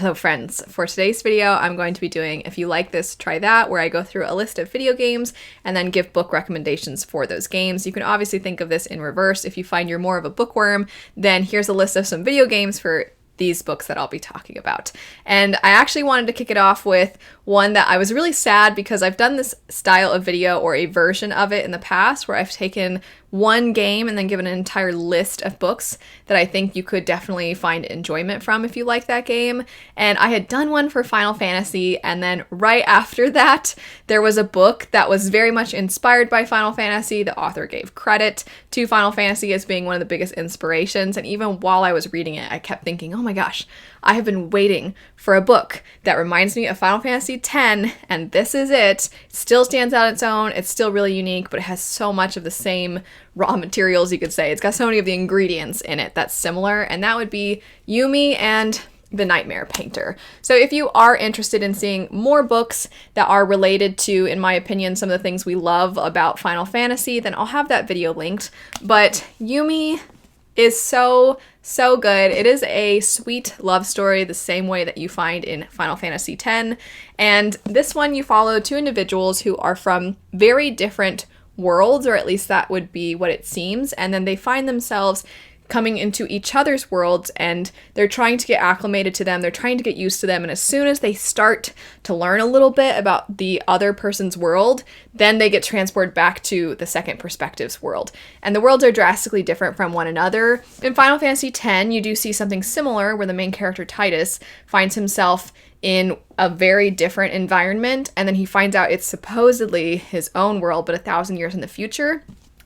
Hello friends, for today's video I'm going to be doing If You Like This, Try That, where I go through a list of video games and then give book recommendations for those games. You can obviously think of this in reverse. If you find you're more of a bookworm, then here's a list of some video games for these books that I'll be talking about. And I actually wanted to kick it off with one that I was really sad because I've done this style of video or a version of it in the past where I've taken one game and then given an entire list of books that I think you could definitely find enjoyment from if you like that game. And I had done one for Final Fantasy, and then right after that there was a book that was very much inspired by Final Fantasy. The author gave credit to Final Fantasy as being one of the biggest inspirations, and even while I was reading it I kept thinking, oh my gosh, I have been waiting for a book that reminds me of Final Fantasy X, and this is it. It still stands out on its own, it's still really unique, but it has so much of the same raw materials, you could say. It's got so many of the ingredients in it that's similar, and that would be Yumi and the Nightmare Painter. So if you are interested in seeing more books that are related to, in my opinion, some of the things we love about Final Fantasy, then I'll have that video linked. But Yumi is so good. It is a sweet love story the same way that you find in Final Fantasy X. And this one you follow two individuals who are from very different worlds, or at least that would be what it seems, and then they find themselves coming into each other's worlds, and they're trying to get acclimated to them, they're trying to get used to them, and as soon as they start to learn a little bit about the other person's world, then they get transported back to the second perspective's world. And the worlds are drastically different from one another. In Final Fantasy X, you do see something similar where the main character Tidus finds himself in a very different environment, and then he finds out it's supposedly his own world, but 1,000 years in the future.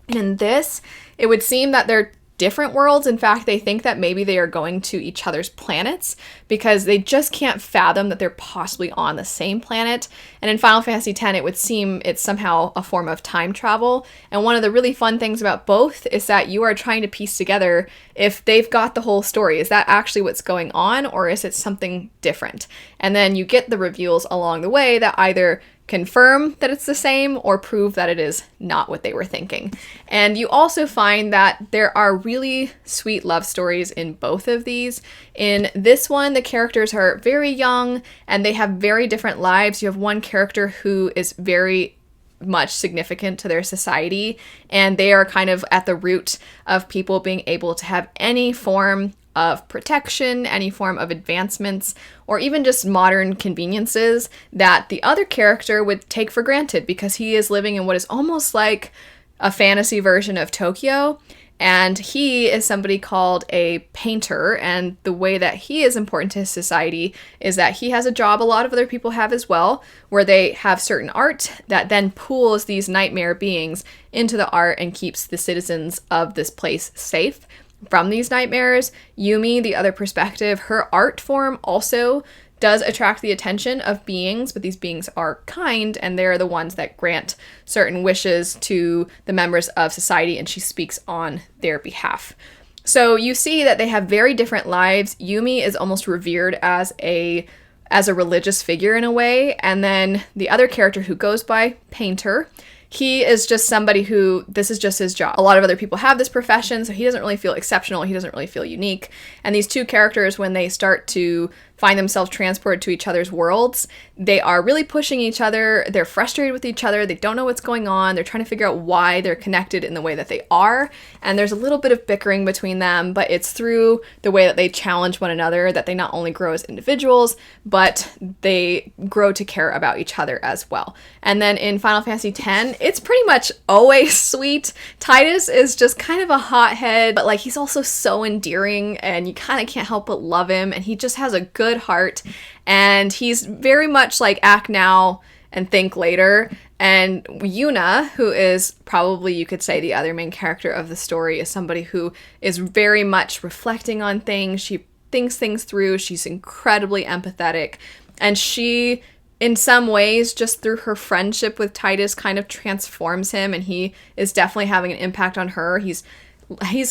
And in this, it would seem that they're different worlds. In fact, they think that maybe they are going to each other's planets because they just can't fathom that they're possibly on the same planet. And in Final Fantasy X, it would seem it's somehow a form of time travel. And one of the really fun things about both is that you are trying to piece together if they've got the whole story. Is that actually what's going on, or is it something different? And then you get the reveals along the way that either confirm that it's the same or prove that it is not what they were thinking. And you also find that there are really sweet love stories in both of these. In this one, the characters are very young and they have very different lives. You have one character who is very much significant to their society, and they are kind of at the root of people being able to have any form of protection, any form of advancements, or even just modern conveniences that the other character would take for granted because he is living in what is almost like a fantasy version of Tokyo. And he is somebody called a painter, and the way that he is important to his society is that he has a job a lot of other people have as well, where they have certain art that then pulls these nightmare beings into the art and keeps the citizens of this place safe from these nightmares. Yumi, the other perspective, her art form also does attract the attention of beings, but these beings are kind, and they're the ones that grant certain wishes to the members of society, and she speaks on their behalf. So you see that they have very different lives. Yumi is almost revered as a religious figure in a way, and then the other character who goes by Painter, he is just somebody who, this is just his job. A lot of other people have this profession, so he doesn't really feel exceptional, he doesn't really feel unique. And these two characters, when they start to find themselves transported to each other's worlds, they are really pushing each other, they're frustrated with each other, they don't know what's going on, they're trying to figure out why they're connected in the way that they are, and there's a little bit of bickering between them, but it's through the way that they challenge one another that they not only grow as individuals, but they grow to care about each other as well. And then in Final Fantasy X, it's pretty much always sweet. Tidus is just kind of a hothead, but like he's also so endearing, and you kind of can't help but love him, and he just has a good heart, and he's very much like act now and think later. And Yuna, who is probably, you could say, the other main character of the story, is somebody who is very much reflecting on things. She thinks things through. She's incredibly empathetic, and she, in some ways, just through her friendship with Tidus, kind of transforms him, and he is definitely having an impact on her. He's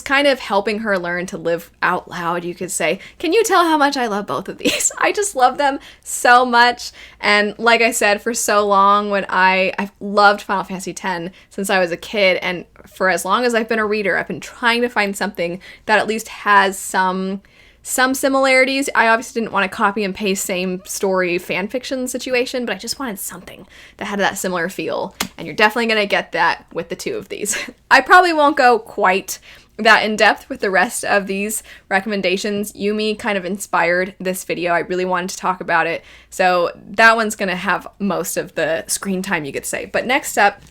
kind of helping her learn to live out loud, you could say. Can you tell how much I love both of these? I just love them so much. And like I said, for so long, when I've loved Final Fantasy X since I was a kid, and for as long as I've been a reader, I've been trying to find something that at least has some some similarities. I obviously didn't want to copy and paste same story fan fiction situation, but I just wanted something that had that similar feel, and you're definitely going to get that with the two of these. I probably won't go quite that in depth with the rest of these recommendations. Yumi kind of inspired this video. I really wanted to talk about it, so that one's going to have most of the screen time, you could say. But next up,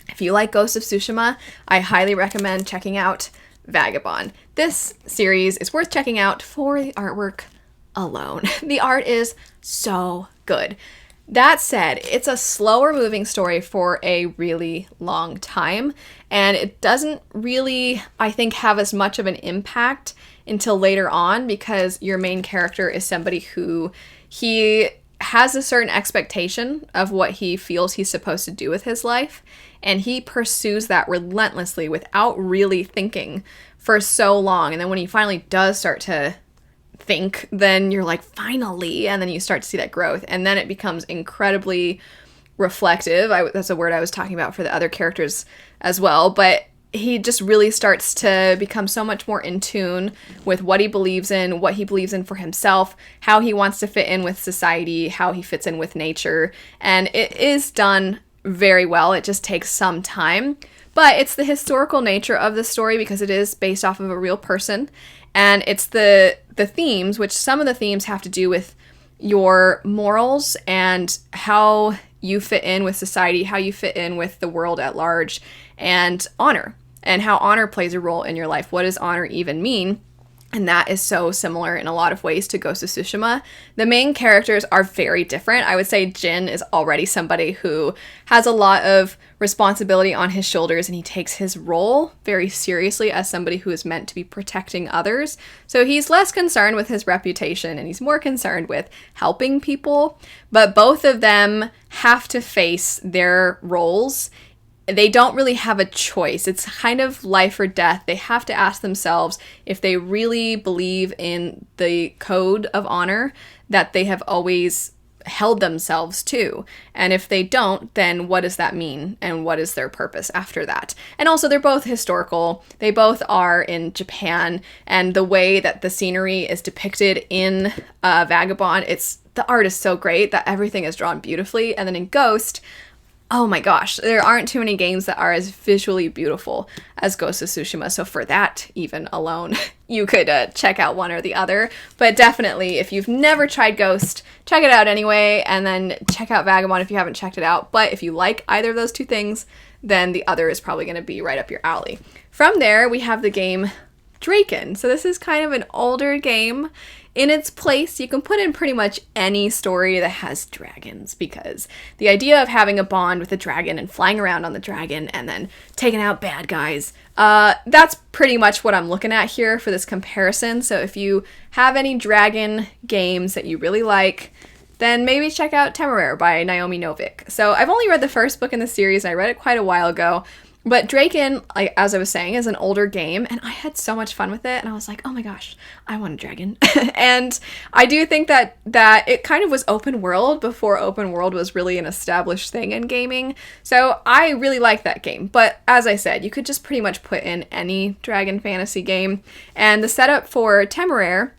if you like Ghost of Tsushima, I highly recommend checking out Vagabond. This series is worth checking out for the artwork alone. The art is so good. That said, it's a slower moving story for a really long time, and it doesn't really, I think, have as much of an impact until later on, because your main character is somebody who he has a certain expectation of what he feels he's supposed to do with his life, and he pursues that relentlessly without really thinking for so long. And then when he finally does start to think, then you're like, finally, and then you start to see that growth, and then it becomes incredibly reflective. That's a word I was talking about for the other characters as well, but he just really starts to become so much more in tune with what he believes in, what he believes in for himself, how he wants to fit in with society, how he fits in with nature, and it is done very well. It just takes some time, but it's the historical nature of the story because it is based off of a real person, and it's the themes, which some of the themes have to do with your morals and how you fit in with society, how you fit in with the world at large, and honor, and how honor plays a role in your life. What does honor even mean? And that is so similar in a lot of ways to Ghost of Tsushima. The main characters are very different. I would say Jin is already somebody who has a lot of responsibility on his shoulders, and he takes his role very seriously as somebody who is meant to be protecting others. So he's less concerned with his reputation, and he's more concerned with helping people. But both of them have to face their roles. They don't really have a choice. It's kind of life or death. They have to ask themselves if they really believe in the code of honor that they have always held themselves to. And if they don't, then what does that mean? And what is their purpose after that? And also, they're both historical. They both are in Japan. And the way that the scenery is depicted in Vagabond, the art is so great that everything is drawn beautifully. And then in Ghost, oh my gosh, there aren't too many games that are as visually beautiful as Ghost of Tsushima. So for that even alone, you could check out one or the other. But definitely, if you've never tried Ghost, check it out anyway, and then check out Vagabond if you haven't checked it out. But if you like either of those two things, then the other is probably going to be right up your alley. From there, we have the game Draken. So this is kind of an older game. In its place, you can put in pretty much any story that has dragons, because the idea of having a bond with a dragon and flying around on the dragon and then taking out bad guys, that's pretty much what I'm looking at here for this comparison. So if you have any dragon games that you really like, then maybe check out Temeraire by Naomi Novik. So I've only read the first book in the series, and I read it quite a while ago. But Draken, like, as I was saying, is an older game, and I had so much fun with it, and I was like, oh my gosh, I want a dragon. And I do think that it kind of was open world before open world was really an established thing in gaming. So I really like that game. But as I said, you could just pretty much put in any dragon fantasy game. And the setup for Temeraire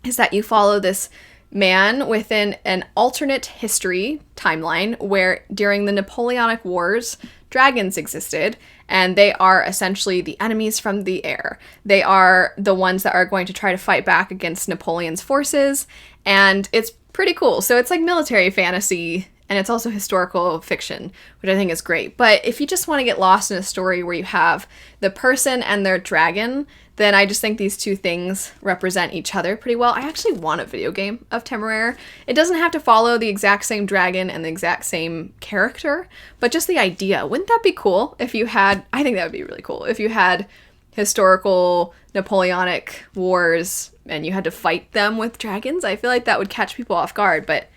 is that you follow this man within an alternate history timeline where during the Napoleonic Wars, dragons existed, and they are essentially the enemies from the air. They are the ones that are going to try to fight back against Napoleon's forces, and it's pretty cool. So it's like military fantasy, and it's also historical fiction, which I think is great. But if you just want to get lost in a story where you have the person and their dragon, then I just think these two things represent each other pretty well. I actually want a video game of Temeraire. It doesn't have to follow the exact same dragon and the exact same character, but just the idea. Wouldn't that be cool if you had, I think that would be really cool, if you had historical Napoleonic wars and you had to fight them with dragons? I feel like that would catch people off guard, but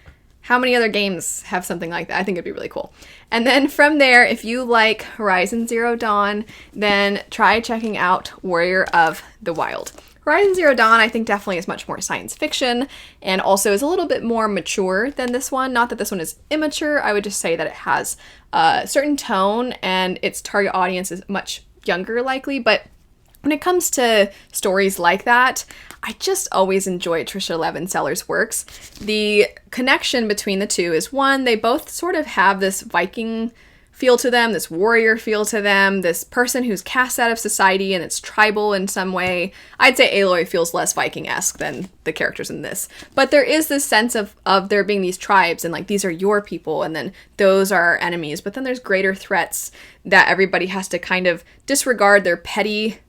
how many other games have something like that? I think it'd be really cool. And then from there, if you like Horizon Zero Dawn, then try checking out Warrior of the Wild. Horizon Zero Dawn, I think, definitely is much more science fiction, and also is a little bit more mature than this one. Not that this one is immature, I would just say that it has a certain tone, and its target audience is much younger likely, but When it comes to stories like that, I just always enjoy Trisha Levenseller's works. The connection between the two is, one, they both sort of have this Viking feel to them, this warrior feel to them, this person who's cast out of society and it's tribal in some way. I'd say Aloy feels less Viking-esque than the characters in this. But there is this sense of there being these tribes and like these are your people and then those are our enemies. But then there's greater threats that everybody has to kind of disregard their petty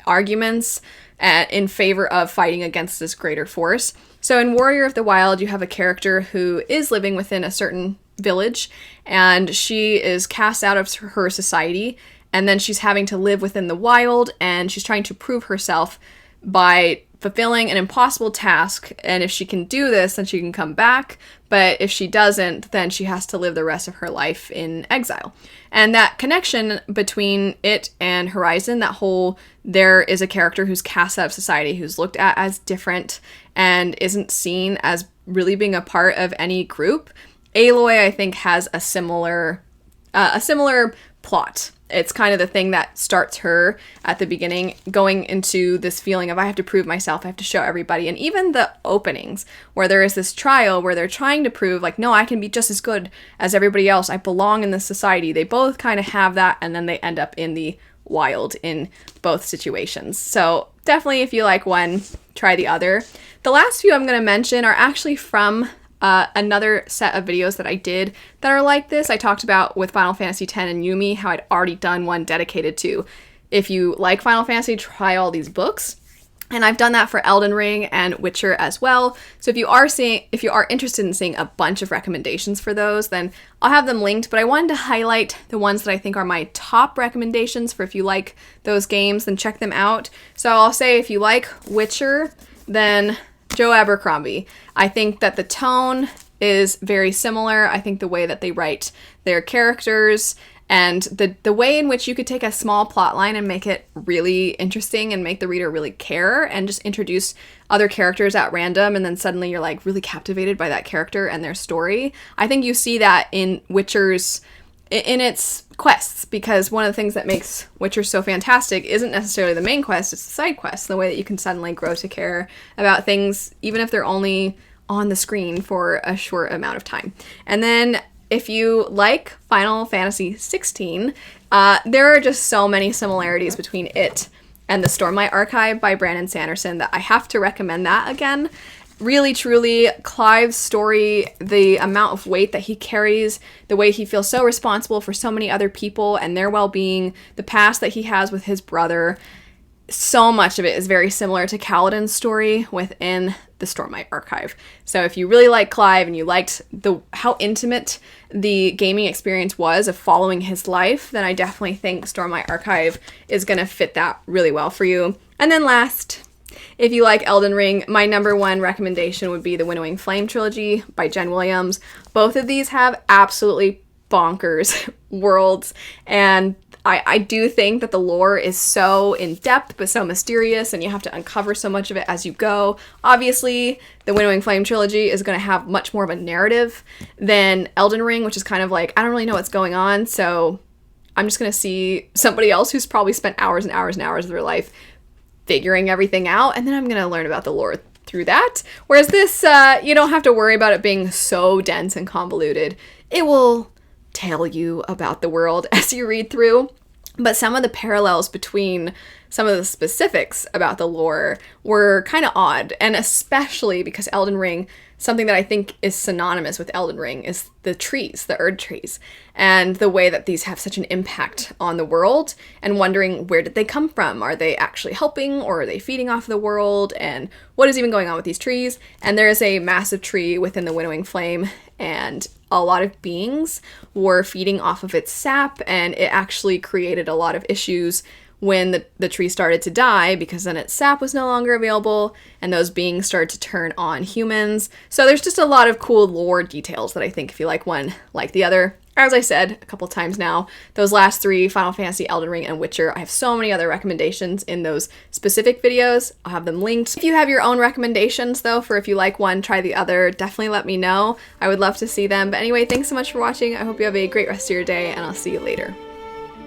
arguments in favor of fighting against this greater force. So in Warrior of the Wild, you have a character who is living within a certain village, and she is cast out of her society, and then she's having to live within the wild, and she's trying to prove herself by fulfilling an impossible task, and if she can do this, then she can come back, but if she doesn't, then she has to live the rest of her life in exile. And that connection between it and Horizon, that whole, there is a character who's cast out of society, who's looked at as different, and isn't seen as really being a part of any group. Aloy, I think, has a similar plot. It's kind of the thing that starts her at the beginning, going into this feeling of, I have to prove myself, I have to show everybody. And even the openings, where there is this trial where they're trying to prove, like, no, I can be just as good as everybody else. I belong in this society. They both kind of have that, and then they end up in the wild in both situations. So definitely, if you like one, try the other. The last few I'm going to mention are actually from another set of videos that I did that are like this. I talked about with Final Fantasy X and Yumi, how I'd already done one dedicated to, if you like Final Fantasy, try all these books. And I've done that for Elden Ring and Witcher as well. So if you are interested in seeing a bunch of recommendations for those, then I'll have them linked. But I wanted to highlight the ones that I think are my top recommendations for if you like those games, then check them out. So I'll say if you like Witcher, then Joe Abercrombie. I think that the tone is very similar. I think the way that they write their characters and the way in which you could take a small plot line and make it really interesting and make the reader really care and just introduce other characters at random, and then suddenly you're like really captivated by that character and their story. I think you see that in Witcher's, in its quests, because one of the things that makes Witcher so fantastic isn't necessarily the main quest, it's the side quests, the way that you can suddenly grow to care about things, even if they're only on the screen for a short amount of time. And then if you like Final Fantasy XVI, there are just so many similarities between it and the Stormlight Archive by Brandon Sanderson that I have to recommend that again. Really, truly, Clive's story, the amount of weight that he carries, the way he feels so responsible for so many other people and their well-being, the past that he has with his brother, so much of it is very similar to Kaladin's story within the Stormlight Archive. So if you really like Clive and you liked how intimate the gaming experience was of following his life, then I definitely think Stormlight Archive is going to fit that really well for you. And then last, if you like Elden Ring, my number one recommendation would be the Winnowing Flame trilogy by Jen Williams. Both of these have absolutely bonkers worlds, and I do think that the lore is so in-depth but so mysterious, and you have to uncover so much of it as you go. Obviously, the Winnowing Flame trilogy is going to have much more of a narrative than Elden Ring, which is kind of like, I don't really know what's going on, so I'm just going to see somebody else who's probably spent hours and hours and hours of their life figuring everything out, and then I'm going to learn about the lore through that. Whereas this, you don't have to worry about it being so dense and convoluted. It will tell you about the world as you read through, but some of the parallels between some of the specifics about the lore were kind of odd, and especially because Elden Ring, something that I think is synonymous with Elden Ring is the trees, the Erd trees, and the way that these have such an impact on the world, and wondering, where did they come from? Are they actually helping, or are they feeding off the world? And what is even going on with these trees? And there is a massive tree within the Winnowing Flame, and a lot of beings were feeding off of its sap, and it actually created a lot of issues when the tree started to die, because then its sap was no longer available, and those beings started to turn on humans. So there's just a lot of cool lore details that I think if you like one, like the other. As I said a couple times now, those last three, Final Fantasy, Elden Ring, and Witcher, I have so many other recommendations in those specific videos. I'll have them linked. If you have your own recommendations, though, for if you like one, try the other, definitely let me know. I would love to see them. But anyway, thanks so much for watching. I hope you have a great rest of your day, and I'll see you later.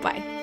Bye.